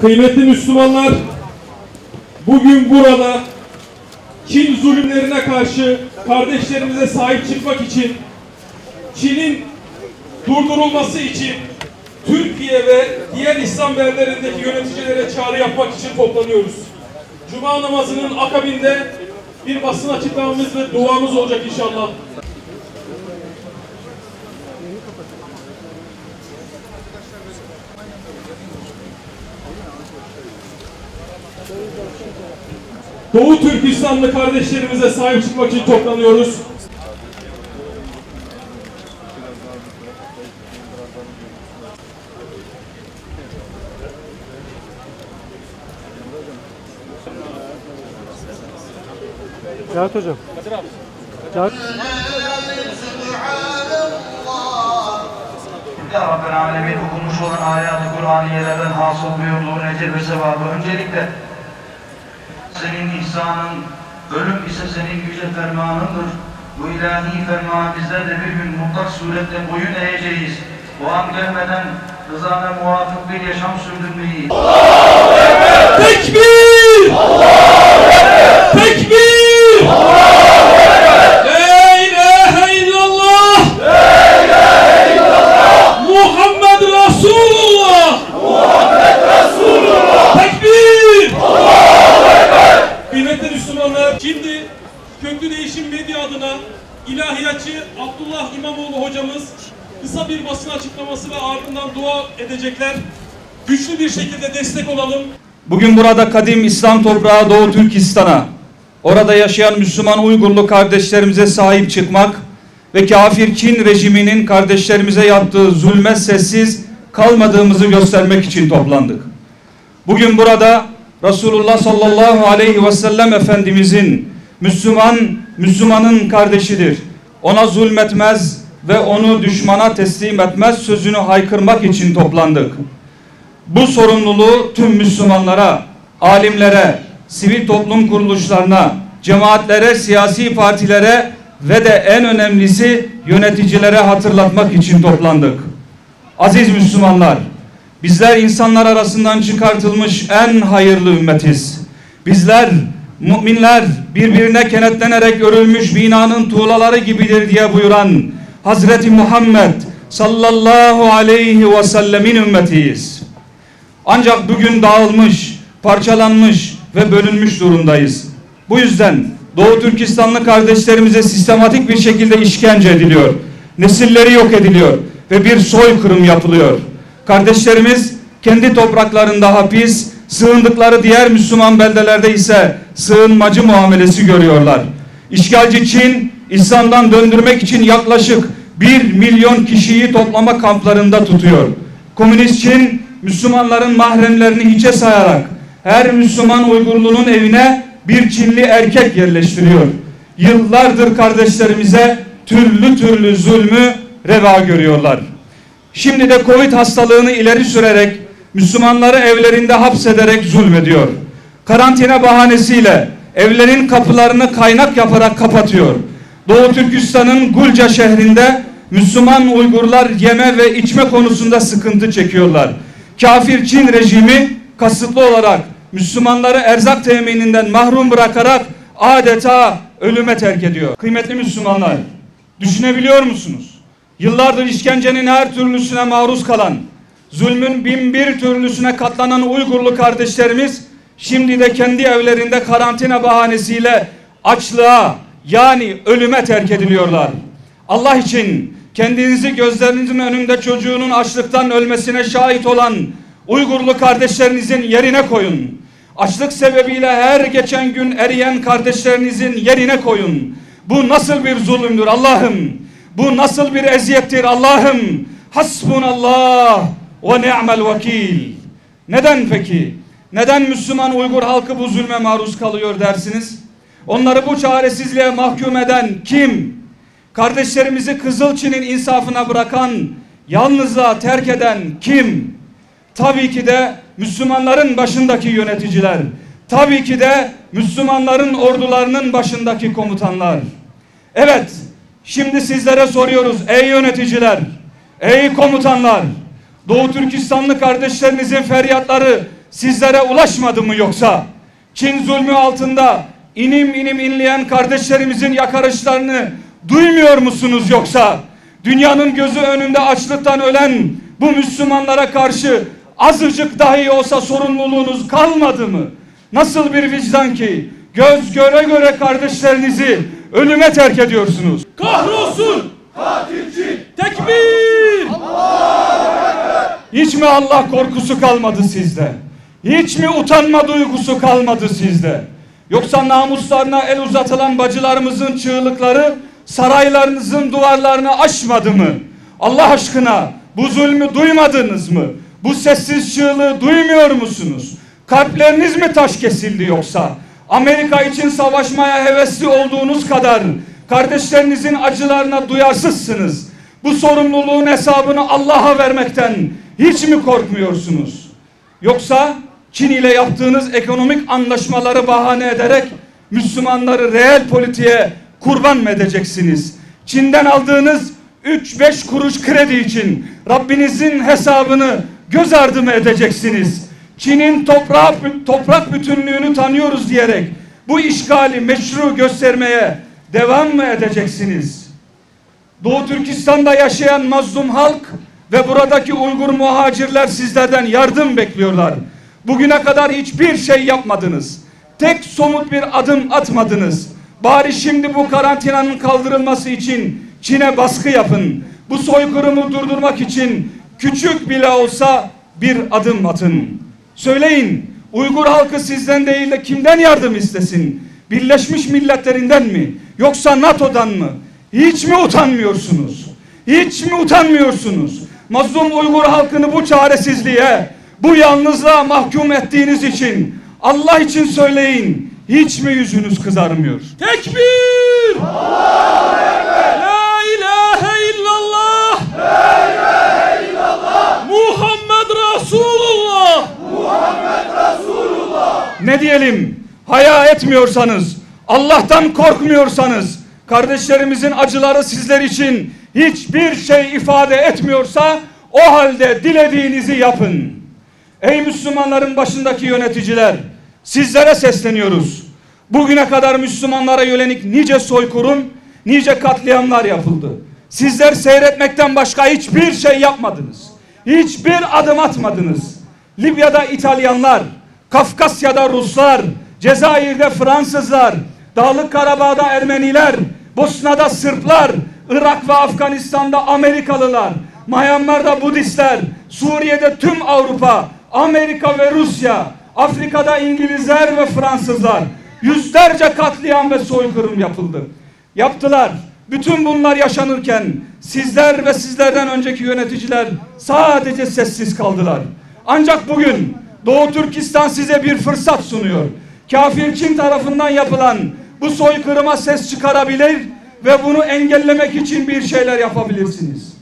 Kıymetli Müslümanlar, bugün burada Çin zulümlerine karşı kardeşlerimize sahip çıkmak için, Çin'in durdurulması için Türkiye ve diğer İslam beldelerindeki yöneticilere çağrı yapmak için toplanıyoruz. Cuma namazının akabinde bir basın açıklamamız ve duamız olacak inşallah. Doğu Türkistanlı kardeşlerimize sahip çıkmak için toplanıyoruz. Cahit Hocam. Cahit. Ya Rabbel Alemin, okunmuş olan ayat-ı Kur'aniyelerden hasıl buyurduğun ecir ve sevabı öncelikle senin ihsanın, ölüm ise senin yüce fermanındır. Bu ilahi fermanı bizler de bir gün mutlak surette boyun eğeceğiz. O an gelmeden rızana muvafık bir yaşam sürdürmeyi. Allahu Ekber! Tekbir! Allahu Ekber! Tekbir! Allahu Ekber! La ilahe illallah! La ilahe illallah! Muhammed Resulullah! Muhammed Resulullah! Tekbir! Allahu Ekber! Kıymetli Müslümanlar, şimdi Köklü Değişim Medya adına ilahiyatçı Abdullah İmamoğlu hocamız kısa bir basın açıklaması ve ardından dua edecekler. Güçlü bir şekilde destek olalım. Bugün burada kadim İslam toprağı Doğu Türkistan'a, orada yaşayan Müslüman Uygurlu kardeşlerimize sahip çıkmak ve kafir Çin rejiminin kardeşlerimize yaptığı zulme sessiz kalmadığımızı göstermek için toplandık. Bugün burada Resulullah sallallahu aleyhi ve sellem Efendimizin Müslümanın kardeşidir, ona zulmetmez ve onu düşmana teslim etmez sözünü haykırmak için toplandık. Bu sorumluluğu tüm Müslümanlara, alimlere, sivil toplum kuruluşlarına, cemaatlere, siyasi partilere ve de en önemlisi yöneticilere hatırlatmak için toplandık. Aziz Müslümanlar, bizler insanlar arasından çıkartılmış en hayırlı ümmetiz. Bizler, müminler birbirine kenetlenerek örülmüş binanın tuğlaları gibidir diye buyuran Hazreti Muhammed sallallahu aleyhi ve sellemin ümmetiyiz. Ancak bugün dağılmış, parçalanmış ve bölünmüş durumdayız. Bu yüzden Doğu Türkistanlı kardeşlerimize sistematik bir şekilde işkence ediliyor. Nesilleri yok ediliyor ve bir soykırım yapılıyor. Kardeşlerimiz kendi topraklarında hapis, sığındıkları diğer Müslüman beldelerde ise sığınmacı muamelesi görüyorlar. İşgalci Çin, İslam'dan döndürmek için yaklaşık 1 milyon kişiyi toplama kamplarında tutuyor. Komünist Çin, Müslümanların mahremlerini hiçe sayarak her Müslüman Uygurlu'nun evine bir Çinli erkek yerleştiriyor. Yıllardır kardeşlerimize türlü zulmü reva görüyorlar. Şimdi de Covid hastalığını ileri sürerek Müslümanları evlerinde hapsederek zulmediyor. Karantina bahanesiyle evlerin kapılarını kaynak yaparak kapatıyor. Doğu Türkistan'ın Gulca şehrinde Müslüman Uygurlar yeme ve içme konusunda sıkıntı çekiyorlar. Kafir Çin rejimi kasıtlı olarak Müslümanları erzak temininden mahrum bırakarak adeta ölüme terk ediyor. Kıymetli Müslümanlar, düşünebiliyor musunuz? Yıllardır işkencenin her türlüsüne maruz kalan, zulmün bin bir türlüsüne katlanan Uygurlu kardeşlerimiz şimdi de kendi evlerinde karantina bahanesiyle açlığa, yani ölüme terk ediliyorlar. Allah için kendinizi gözlerinizin önünde çocuğunun açlıktan ölmesine şahit olan Uygurlu kardeşlerinizin yerine koyun. Açlık sebebiyle her geçen gün eriyen kardeşlerinizin yerine koyun. Bu nasıl bir zulümdür Allah'ım? Bu nasıl bir eziyettir Allah'ım? Hasbunallah ve ni'mel vekil. Neden peki? Neden Müslüman Uygur halkı bu zulme maruz kalıyor dersiniz? Onları bu çaresizliğe mahkum eden kim? Kardeşlerimizi Kızılçin'in insafına bırakan, yalnızlığa terk eden kim? Tabii ki de Müslümanların başındaki yöneticiler. Tabii ki de Müslümanların ordularının başındaki komutanlar. Evet, şimdi sizlere soruyoruz ey yöneticiler, ey komutanlar. Doğu Türkistanlı kardeşlerinizin feryatları sizlere ulaşmadı mı yoksa? Çin zulmü altında inim inim inleyen kardeşlerimizin yakarışlarını duymuyor musunuz yoksa? Dünyanın gözü önünde açlıktan ölen bu Müslümanlara karşı azıcık dahi olsa sorumluluğunuz kalmadı mı? Nasıl bir vicdan ki göz göre göre kardeşlerinizi ölüme terk ediyorsunuz? Kahrolsun katilci! Tekbir! Hiç mi Allah korkusu kalmadı sizde? Hiç mi utanma duygusu kalmadı sizde? Yoksa namuslarına el uzatılan bacılarımızın çığlıkları saraylarınızın duvarlarını aşmadı mı? Allah aşkına bu zulmü duymadınız mı? Bu sessiz çığlığı duymuyor musunuz? Kalpleriniz mi taş kesildi yoksa? Amerika için savaşmaya hevesli olduğunuz kadar kardeşlerinizin acılarına duyarsızsınız. Bu sorumluluğun hesabını Allah'a vermekten hiç mi korkmuyorsunuz? Yoksa Çin ile yaptığınız ekonomik anlaşmaları bahane ederek Müslümanları reel politiğe kurban mı edeceksiniz? Çin'den aldığınız 3-5 kuruş kredi için Rabbinizin hesabını göz ardı mı edeceksiniz? Çin'in toprak bütünlüğünü tanıyoruz diyerek bu işgali meşru göstermeye devam mı edeceksiniz? Doğu Türkistan'da yaşayan mazlum halk ve buradaki Uygur muhacirler sizlerden yardım bekliyorlar. Bugüne kadar hiçbir şey yapmadınız. Tek somut bir adım atmadınız. Bari şimdi bu karantinanın kaldırılması için Çin'e baskı yapın. Bu soykırımı durdurmak için küçük bile olsa bir adım atın. Söyleyin, Uygur halkı sizden değil de kimden yardım istesin? Birleşmiş Milletler'inden mi? Yoksa NATO'dan mı? Hiç mi utanmıyorsunuz? Hiç mi utanmıyorsunuz? Mazlum Uygur halkını bu çaresizliğe, bu yalnızlığa mahkum ettiğiniz için Allah için söyleyin, hiç mi yüzünüz kızarmıyor? Tekbir! La ilahe illallah! La ilahe illallah! Muhammed Resulullah! Muhammed Resulullah! Ne diyelim? Haya etmiyorsanız, Allah'tan korkmuyorsanız, kardeşlerimizin acıları sizler için hiçbir şey ifade etmiyorsa o halde dilediğinizi yapın. Ey Müslümanların başındaki yöneticiler, sizlere sesleniyoruz. Bugüne kadar Müslümanlara yönelik nice soykırım, nice katliamlar yapıldı. Sizler seyretmekten başka hiçbir şey yapmadınız. Hiçbir adım atmadınız. Libya'da İtalyanlar, Kafkasya'da Ruslar, Cezayir'de Fransızlar, Dağlık Karabağ'da Ermeniler, Bosna'da Sırplar, Irak ve Afganistan'da Amerikalılar, Myanmar'da Budistler, Suriye'de tüm Avrupa, Amerika ve Rusya, Afrika'da İngilizler ve Fransızlar, yüzlerce katliam ve soykırım yapıldı. Yaptılar. Bütün bunlar yaşanırken sizler ve sizlerden önceki yöneticiler sadece sessiz kaldılar. Ancak bugün Doğu Türkistan size bir fırsat sunuyor. Kafir Çin tarafından yapılan bu soykırıma ses çıkarabilir ve bunu engellemek için bir şeyler yapabilirsiniz.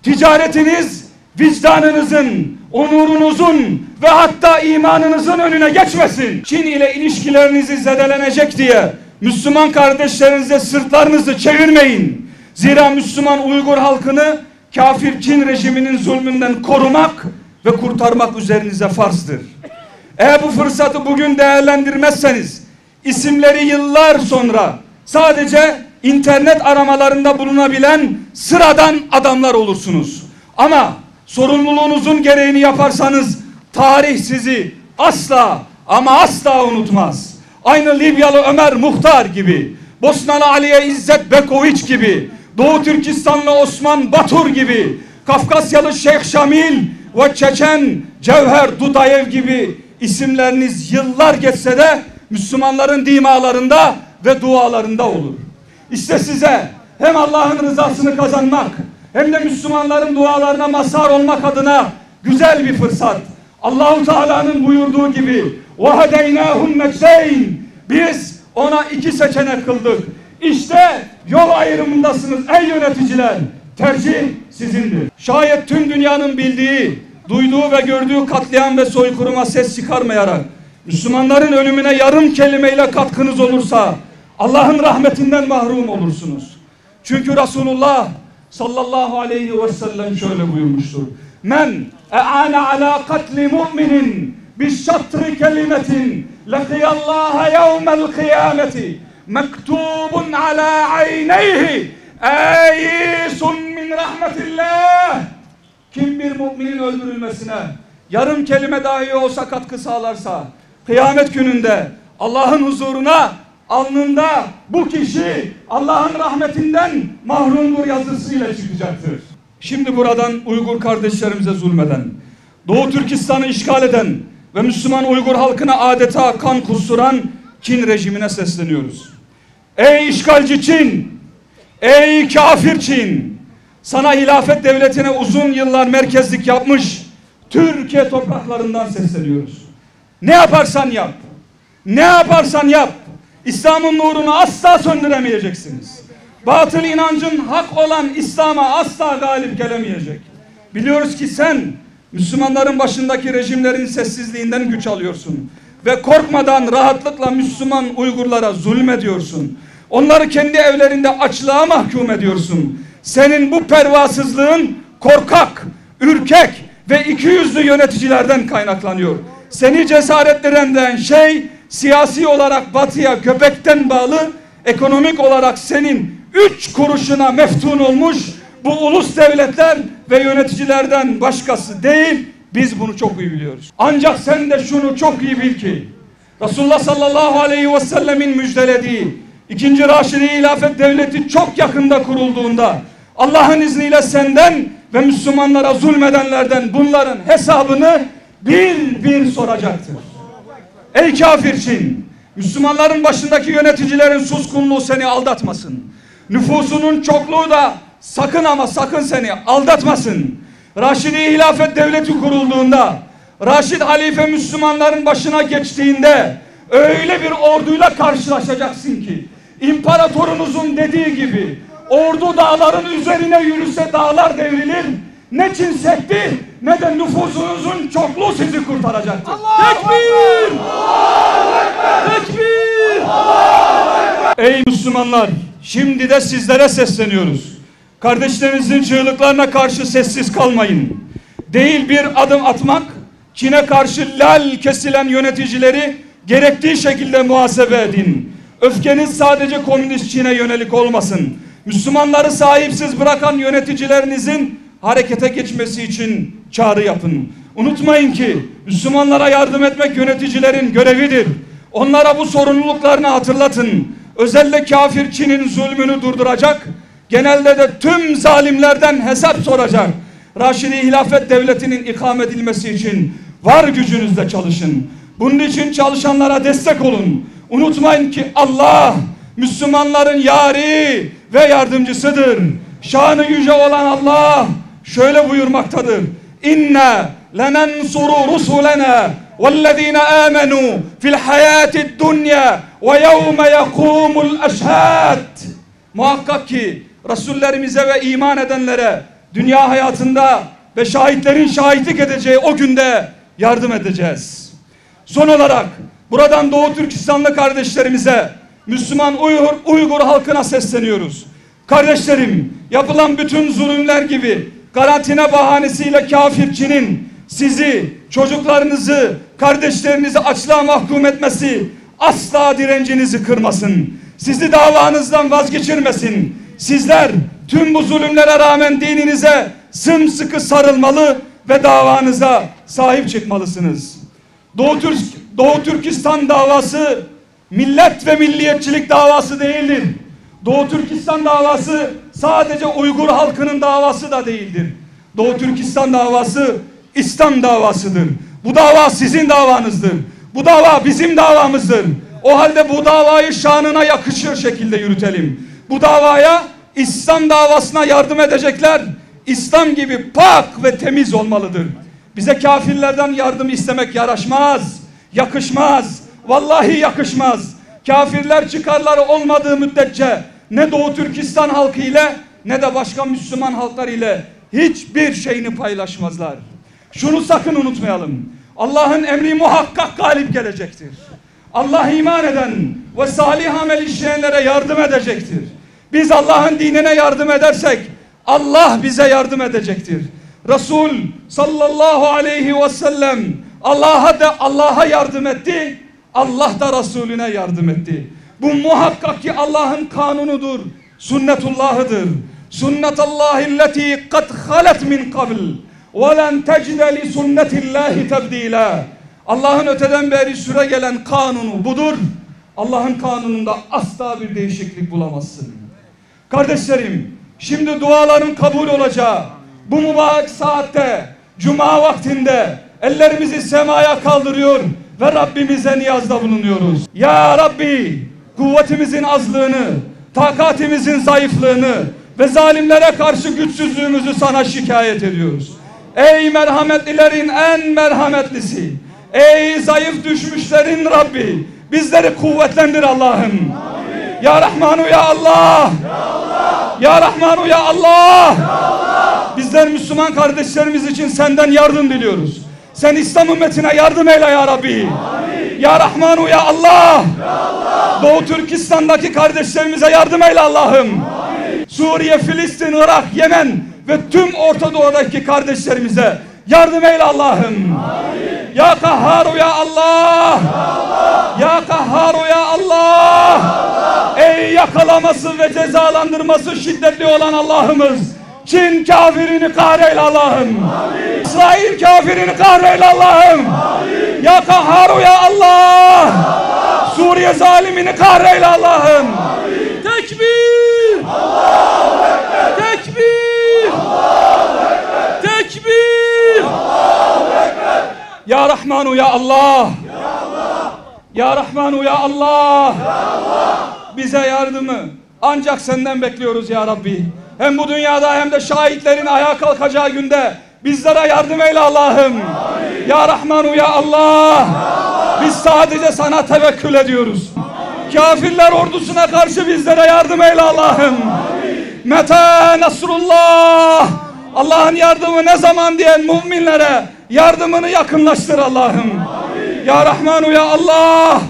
Ticaretiniz vicdanınızın, onurunuzun ve hatta imanınızın önüne geçmesin. Çin ile ilişkilerinizi zedelenecek diye Müslüman kardeşlerinize sırtlarınızı çevirmeyin. Zira Müslüman Uygur halkını kafir Çin rejiminin zulmünden korumak ve kurtarmak üzerinize farzdır. Eğer bu fırsatı bugün değerlendirmezseniz isimleri yıllar sonra sadece internet aramalarında bulunabilen sıradan adamlar olursunuz. Ama sorumluluğunuzun gereğini yaparsanız tarih sizi asla ama asla unutmaz. Aynı Libyalı Ömer Muhtar gibi, Bosnalı Aliye İzzet Bekoviç gibi, Doğu Türkistanlı Osman Batur gibi, Kafkasyalı Şeyh Şamil ve Çeçen Cevher Dudayev gibi isimleriniz yıllar geçse de Müslümanların dimalarında ve dualarında olur. İşte size hem Allah'ın rızasını kazanmak hem de Müslümanların dualarına mazhar olmak adına güzel bir fırsat. Allah-u Teala'nın buyurduğu gibi وَهَدَيْنَاهُمْ نَجْدَيْنِ Biz ona iki seçenek kıldık. İşte yol ayrımındasınız ey yöneticiler. Tercih sizindir. Şayet tüm dünyanın bildiği, duyduğu ve gördüğü katliam ve soykırıma ses çıkarmayarak Müslümanların ölümüne yarım kelimeyle katkınız olursa Allah'ın rahmetinden mahrum olursunuz. Çünkü Resulullah sallallahu aleyhi ve sellem şöyle buyurmuştur. Men e'ane ala katli mu'minin bişşatri kelimetin lekiyallaha yevmel kıyameti mektubun ala ayneyhi âyisun min rahmetillah. Kim bir müminin öldürülmesine yarım kelime dahi olsa katkı sağlarsa kıyamet gününde Allah'ın huzuruna alnında bu kişi Allah'ın rahmetinden mahrumdur yazısıyla çıkacaktır. Şimdi buradan Uygur kardeşlerimize zulmeden, Doğu Türkistan'ı işgal eden ve Müslüman Uygur halkına adeta kan kusturan Çin rejimine sesleniyoruz. Ey işgalci Çin! Ey kafir Çin! Sana hilafet devletine uzun yıllar merkezlik yapmış Türkiye topraklarından sesleniyoruz. Ne yaparsan yap, ne yaparsan yap, İslam'ın nurunu asla söndüremeyeceksiniz. Batıl inancın hak olan İslam'a asla galip gelemeyecek. Biliyoruz ki sen Müslümanların başındaki rejimlerin sessizliğinden güç alıyorsun ve korkmadan rahatlıkla Müslüman Uygurlara zulmediyorsun. Onları kendi evlerinde açlığa mahkum ediyorsun. Senin bu pervasızlığın korkak, ürkek ve ikiyüzlü yöneticilerden kaynaklanıyor. Seni cesaretlendiren şey siyasi olarak batıya köpekten bağlı, ekonomik olarak senin 3 kuruşuna meftun olmuş bu ulus devletler ve yöneticilerden başkası değil. Biz bunu çok iyi biliyoruz. Ancak sen de şunu çok iyi bil ki Resulullah sallallahu aleyhi ve sellemin müjdelediği 2. Raşidi Hilafet Devleti çok yakında kurulduğunda Allah'ın izniyle senden ve Müslümanlara zulmedenlerden bunların hesabını bir bir soracaktır. Ey kafir Çin! Müslümanların başındaki yöneticilerin suskunluğu seni aldatmasın. Nüfusunun çokluğu da sakın ama sakın seni aldatmasın. Raşidi Hilafet Devleti kurulduğunda, Raşid Halife Müslümanların başına geçtiğinde öyle bir orduyla karşılaşacaksın ki imparatorunuzun dediği gibi ordu dağların üzerine yürüse dağlar devrilir. Ne Çin sekti ne de nüfusunuzun çokluğu sizi kurtaracaktır. Tekbir! Tekbir! Ey Müslümanlar! Şimdi de sizlere sesleniyoruz. Kardeşlerinizin çığlıklarına karşı sessiz kalmayın. Değil bir adım atmak, Çin'e karşı lal kesilen yöneticileri gerektiği şekilde muhasebe edin. Öfkeniz sadece komünist Çin'e yönelik olmasın. Müslümanları sahipsiz bırakan yöneticilerinizin harekete geçmesi için çağrı yapın. Unutmayın ki Müslümanlara yardım etmek yöneticilerin görevidir. Onlara bu sorumluluklarını hatırlatın. Özellikle kafir Çin'in zulmünü durduracak, genelde de tüm zalimlerden hesap soracak Raşidi Hilafet Devleti'nin ikame edilmesi için var gücünüzle çalışın. Bunun için çalışanlara destek olun. Unutmayın ki Allah Müslümanların yari ve yardımcısıdır. Şanı yüce olan Allah şöyle buyurmaktadır. İnna lenensuru rusulena vellezine amenu fil hayatid dunya ve yevme yekumul eşhad. Muhakkak ki Resullerimize ve iman edenlere dünya hayatında ve şahitlerin şahitlik edeceği o günde yardım edeceğiz. Son olarak buradan Doğu Türkistanlı kardeşlerimize, Müslüman Uygur halkına sesleniyoruz. Kardeşlerim, yapılan bütün zulümler gibi karantina bahanesiyle kafir Çin'in sizi, çocuklarınızı, kardeşlerinizi açlığa mahkum etmesi asla direncinizi kırmasın. Sizi davanızdan vazgeçirmesin. Sizler tüm bu zulümlere rağmen dininize sımsıkı sarılmalı ve davanıza sahip çıkmalısınız. Doğu Türkistan davası millet ve milliyetçilik davası değildir. Doğu Türkistan davası sadece Uygur halkının davası da değildir. Doğu Türkistan davası İslam davasıdır. Bu dava sizin davanızdır. Bu dava bizim davamızdır. O halde bu davayı şanına yakışır şekilde yürütelim. Bu davaya, İslam davasına yardım edecekler İslam gibi pak ve temiz olmalıdır. Bize kafirlerden yardım istemek yaraşmaz, yakışmaz, vallahi yakışmaz. Kafirler çıkarları olmadığı müddetçe ne Doğu Türkistan halkı ile ne de başka Müslüman halklar ile hiçbir şeyini paylaşmazlar. Şunu sakın unutmayalım. Allah'ın emri muhakkak galip gelecektir. Allah iman eden ve salih amel işleyenlere yardım edecektir. Biz Allah'ın dinine yardım edersek Allah bize yardım edecektir. Resul sallallahu aleyhi ve sellem Allah'a yardım etti. Allah da Resulüne yardım etti. Bu muhakkak ki Allah'ın kanunudur. Sünnetullahıdır. Sünnetallahi'lleti kad halet min qabl ve len tecide li sünnetillahi tebdila. Allah'ın öteden beri süre gelen kanunu budur. Allah'ın kanununda asla bir değişiklik bulamazsın. Kardeşlerim, şimdi duaların kabul olacağı bu mübarek saatte, cuma vaktinde ellerimizi semaya kaldırıyor ve Rabbimize niyazda bulunuyoruz. Ya Rabbi, kuvvetimizin azlığını, takatimizin zayıflığını ve zalimlere karşı güçsüzlüğümüzü sana şikayet ediyoruz. Ey merhametlilerin en merhametlisi, ey zayıf düşmüşlerin Rabbi, bizleri kuvvetlendir Allah'ım. Ya Rahmanu ya Allah. Ya Rahmanu ya Allah. Bizler Müslüman kardeşlerimiz için senden yardım diliyoruz. Sen İslam ümmetine yardım eyle ya Rabbi. Ya Rahmanu ya Allah. Doğu Türkistan'daki kardeşlerimize yardım eyle Allah'ım. Suriye, Filistin, Irak, Yemen ve tüm Orta Doğu'daki kardeşlerimize yardım eyle Allah'ım. Ya Kahharu ya Allah. Ya Kahharu ya Allah. Ey yakalaması ve cezalandırması şiddetli olan Allah'ımız, Çin kafirini kahreyle Allah'ım. İsrail kafirini kahreyle Allah'ım. Ya Kahharu ya Allah. Suriye zalimini kahreyle Allah'ım. Tekbir! Allahu Ekber! Tekbir! Allahu Ekber! Tekbir! Allahu Ekber! Ya Rahmanu ya Allah! Ya Allah! Ya Rahmanu ya Allah! Ya Allah! Bize yardımı ancak senden bekliyoruz ya Rabbi. Hem bu dünyada hem de şahitlerin ayağa kalkacağı günde bizlere yardım eyle Allah'ım. Ya Rahmanu ya Allah! Biz sadece sana tevekkül ediyoruz. Kafirler ordusuna karşı bizlere yardım eyle Allah'ım. Meta Nasrullah. Allah'ın yardımı ne zaman diyen müminlere yardımını yakınlaştır Allah'ım. Ya Rahmanu ya Allah.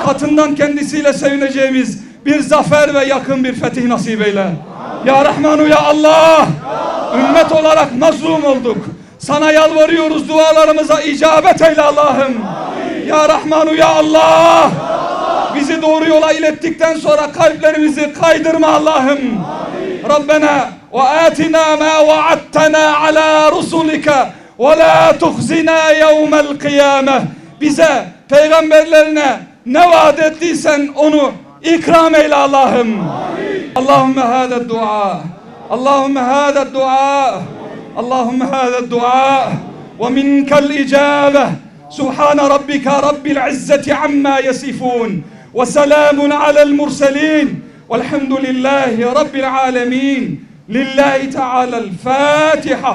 Katından kendisiyle sevineceğimiz bir zafer ve yakın bir fetih nasip eyle. Ya Rahmanu ya Allah. Ümmet olarak mazlum olduk. Sana yalvarıyoruz, dualarımıza icabet eyle Allah'ım. Ya Rahmanu ya Allah. Bizi doğru yola ilettikten sonra kalplerimizi kaydırma Allah'ım. Rabbena ve atina ma vaadtana ala rusulika ve la tuhzina yevmel kıyameh. Bize, peygamberlerine ne vaat ettiysen onu ikram eyle Allah'ım. Allahümme hâdâ dua. Allahümme hâdâ dua. Allahümme hâdâ dua. Ve minkel icâbeh. Subhane rabbika rabbil izzeti amma yasifun. وسلام على المرسلين والحمد لله رب العالمين لله تعالى الفاتحة.